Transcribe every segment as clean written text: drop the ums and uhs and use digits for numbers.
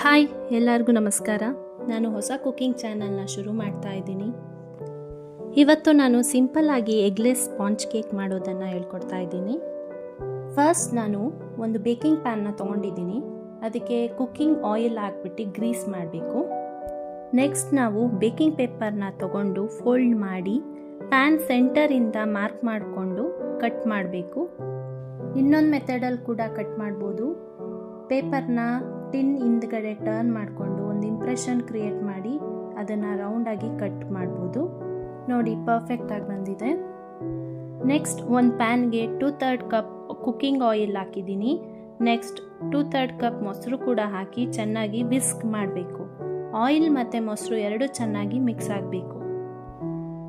Hi, ಎಲ್ಲರಿಗೂ ನಮಸ್ಕಾರ. ನಾನು ಹೊಸ ಕುಕಿಂಗ್ ಚಾನಲ್ನ ಶುರು ಮಾಡ್ತಾ ಇದ್ದೀನಿ. ಇವತ್ತು ನಾನು ಸಿಂಪಲ್ಲಾಗಿ ಎಗ್ಲೆಸ್ ಸ್ಪಾಂಜ್ ಕೇಕ್ ಮಾಡೋದನ್ನು ಹೇಳ್ಕೊಡ್ತಾ ಇದ್ದೀನಿ. ಫಸ್ಟ್ ನಾನು ಒಂದು ಬೇಕಿಂಗ್ ಪ್ಯಾನ್ನ ತೊಗೊಂಡಿದ್ದೀನಿ. ಅದಕ್ಕೆ ಕುಕ್ಕಿಂಗ್ ಆಯಿಲ್ ಹಾಕ್ಬಿಟ್ಟು ಗ್ರೀಸ್ ಮಾಡಬೇಕು. ನೆಕ್ಸ್ಟ್ ನಾವು ಬೇಕಿಂಗ್ ಪೇಪರ್ನ ತೊಗೊಂಡು ಫೋಲ್ಡ್ ಮಾಡಿ ಪ್ಯಾನ್ ಸೆಂಟರಿಂದ ಮಾರ್ಕ್ ಮಾಡಿಕೊಂಡು ಕಟ್ ಮಾಡಬೇಕು. ಇನ್ನೊಂದು ಮೆಥಡಲ್ಲಿ ಕೂಡ ಕಟ್ ಮಾಡ್ಬೋದು. ಪೇಪರ್ನ ಟಿನ್ ಹಿಂದ್ಗಡೆ ಟರ್ನ್ ಮಾಡಿಕೊಂಡು ಒಂದು ಇಂಪ್ರೆಷನ್ ಕ್ರಿಯೇಟ್ ಮಾಡಿ ಅದನ್ನು ರೌಂಡಾಗಿ ಕಟ್ ಮಾಡ್ಬೋದು. ನೋಡಿ, ಪರ್ಫೆಕ್ಟಾಗಿ ಬಂದಿದೆ. ನೆಕ್ಸ್ಟ್ ಒಂದು ಪ್ಯಾನ್ಗೆ 2/3 ಕಪ್ ಕುಕ್ಕಿಂಗ್ ಆಯಿಲ್ ಹಾಕಿದ್ದೀನಿ. ನೆಕ್ಸ್ಟ್ 2/3 ಕಪ್ ಮೊಸರು ಕೂಡ ಹಾಕಿ ಚೆನ್ನಾಗಿ ವಿಸ್ಕ್ ಮಾಡಬೇಕು. ಆಯಿಲ್ ಮತ್ತು ಮೊಸರು ಎರಡು ಚೆನ್ನಾಗಿ ಮಿಕ್ಸ್ ಆಗಬೇಕು.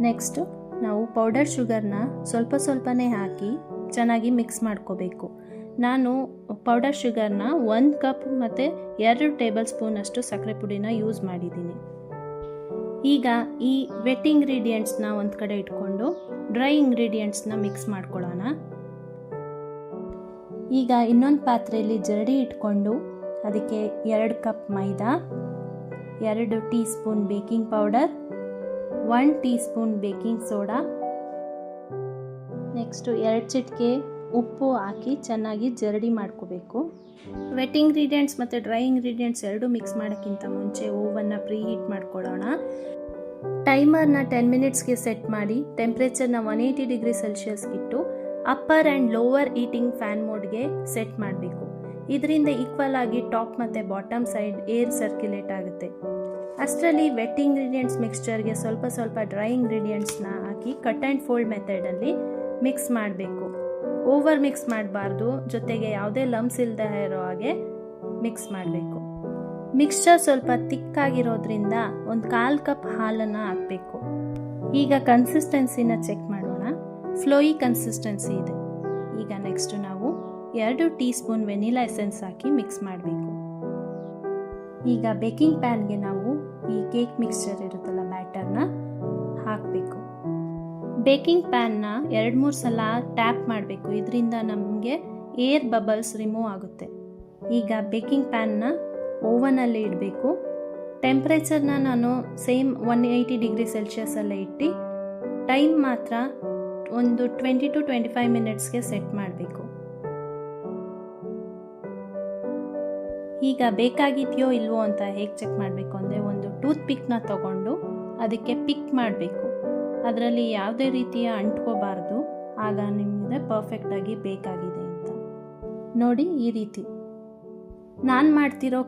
ನೆಕ್ಸ್ಟ್ ನಾವು ಪೌಡರ್ ಶುಗರ್ನ ಸ್ವಲ್ಪನೇ ಹಾಕಿ ಚೆನ್ನಾಗಿ ಮಿಕ್ಸ್ ಮಾಡ್ಕೋಬೇಕು. ನಾನು ಪೌಡರ್ ಶುಗರ್ನ 1 ಕಪ್ ಮತ್ತು 2 ಟೇಬಲ್ ಸ್ಪೂನ್ ಅಷ್ಟು ಸಕ್ಕರೆ ಪುಡಿನ ಯೂಸ್ ಮಾಡಿದ್ದೀನಿ. ಈಗ ಈ ವೆಟ್ ಇಂಗ್ರೀಡಿಯೆಂಟ್ಸ್ನ ಒಂದು ಕಡೆ ಇಟ್ಕೊಂಡು ಡ್ರೈ ಇಂಗ್ರೀಡಿಯೆಂಟ್ಸ್ನ ಮಿಕ್ಸ್ ಮಾಡ್ಕೊಳ್ಳೋಣ. ಈಗ ಇನ್ನೊಂದು ಪಾತ್ರೆಯಲ್ಲಿ ಜರಡಿ ಇಟ್ಕೊಂಡು ಅದಕ್ಕೆ 2 ಕಪ್ ಮೈದಾ, 2 tea spoon baking powder, 1 tea spoon baking soda, next 2 ಚಿಟಿಕೆ ಉಪ್ಪು ಹಾಕಿ ಚೆನ್ನಾಗಿ ಜರಡಿ ಮಾಡ್ಕೋಬೇಕು. ವೆಟ್ ಇಂಗ್ರೀಡಿಯೆಂಟ್ಸ್ ಮತ್ತು ಡ್ರೈ ಇಂಗ್ರೀಡಿಯೆಂಟ್ಸ್ ಎರಡು ಮಿಕ್ಸ್ ಮಾಡೋಕ್ಕಿಂತ ಮುಂಚೆ ಓವನ್ನ ಪ್ರೀ ಹೀಟ್ ಮಾಡ್ಕೊಳ್ಳೋಣ. ಟೈಮರ್ನ 10 ಮಿನಿಟ್ಸ್ಗೆ ಸೆಟ್ ಮಾಡಿ ಟೆಂಪ್ರೇಚರ್ನ 180 ಡಿಗ್ರಿ ಸೆಲ್ಸಿಯಸ್ಗಿಟ್ಟು upper and lower heating fan ಮೋಡ್ಗೆ ಸೆಟ್ ಮಾಡಬೇಕು. ಇದರಿಂದ ಈಕ್ವಲ್ ಆಗಿ ಟಾಪ್ ಮತ್ತು ಬಾಟಮ್ ಸೈಡ್ ಏರ್ ಸರ್ಕ್ಯುಲೇಟ್ ಆಗುತ್ತೆ. ಅಷ್ಟರಲ್ಲಿ ವೆಟ್ ಇಂಗ್ರೀಡಿಯೆಂಟ್ಸ್ ಮಿಕ್ಸ್ಚರ್ಗೆ ಸ್ವಲ್ಪ ಡ್ರೈ ಇಂಗ್ರೀಡಿಯೆಂಟ್ಸ್ನ ಹಾಕಿ ಕಟ್ ಆ್ಯಂಡ್ ಫೋಲ್ಡ್ ಮೆಥಡಲ್ಲಿ ಮಿಕ್ಸ್ ಮಾಡಬೇಕು. ಓವರ್ ಮಿಕ್ಸ್ ಮಾಡಬಾರ್ದು, ಜೊತೆಗೆ ಯಾವುದೇ ಲಮ್ಸ್ ಇಲ್ಲದೆ ಇರೋ ಹಾಗೆ ಮಿಕ್ಸ್ ಮಾಡಬೇಕು. ಮಿಕ್ಸ್ಚರ್ ಸ್ವಲ್ಪ ತಿಕ್ಕಾಗಿರೋದ್ರಿಂದ ಒಂದು 1/4 ಕಪ್ ಹಾಲನ್ನು ಹಾಕಬೇಕು. ಈಗ ಕನ್ಸಿಸ್ಟೆನ್ಸಿನ ಚೆಕ್ ಮಾಡೋಣ. ಫ್ಲೋಯಿ ಕನ್ಸಿಸ್ಟೆನ್ಸಿ ಇದೆ. ಈಗ ನೆಕ್ಸ್ಟ್ ನಾವು 2 ಟೀ ಸ್ಪೂನ್ ವೆನಿಲಾ ಎಸೆನ್ಸ್ ಹಾಕಿ ಮಿಕ್ಸ್ ಮಾಡಬೇಕು. ಈಗ ಬೇಕಿಂಗ್ ಪ್ಯಾನ್ಗೆ ನಾವು ಈ ಕೇಕ್ ಮಿಕ್ಸ್ಚರ್ ಇರುತ್ತಲ್ಲ ಬ್ಯಾಟರ್ನ ಹಾಕಬೇಕು. ಬೇಕಿಂಗ್ ಪ್ಯಾನ್ನ 2-3 ಸಲ ಟ್ಯಾಪ್ ಮಾಡಬೇಕು. ಇದರಿಂದ ನಮಗೆ ಏರ್ ಬಬಲ್ಸ್ ರಿಮೂವ್ ಆಗುತ್ತೆ. ಈಗ ಬೇಕಿಂಗ್ ಪ್ಯಾನ್ನ ಓವನಲ್ಲಿ ಇಡಬೇಕು. ಟೆಂಪ್ರೇಚರ್ನ ನಾನು ಸೇಮ್ 180 ಡಿಗ್ರಿ ಸೆಲ್ಸಿಯಸಲ್ಲೇ ಇಟ್ಟು ಟೈಮ್ ಮಾತ್ರ ಒಂದು 20 to 25 ಮಿನಿಟ್ಸ್ಗೆ ಸೆಟ್ ಮಾಡಬೇಕು. ಈಗ ಬೇಕಾಗಿದೆಯೋ ಇಲ್ವೋ ಅಂತ ಹೇಗೆ ಚೆಕ್ ಮಾಡಬೇಕು ಅಂದರೆ ಒಂದು ಟೂತ್ ಪಿಕ್ನ ತಗೊಂಡು ಅದಕ್ಕೆ ಪಿಕ್ ಮಾಡಬೇಕು. ಅದರಲ್ಲಿ ಯಾವುದೇ ರೀತಿಯ ಅಂಟ್ಕೋಬಾರ್ದು, ಆಗ ನಿಮಗೆ ಪರ್ಫೆಕ್ಟಾಗಿ ಬೇಕಾಗಿದೆ ಅಂತ ನೋಡಿ. ಈ ರೀತಿ ನಾನು ಮಾಡ್ತಿರೋ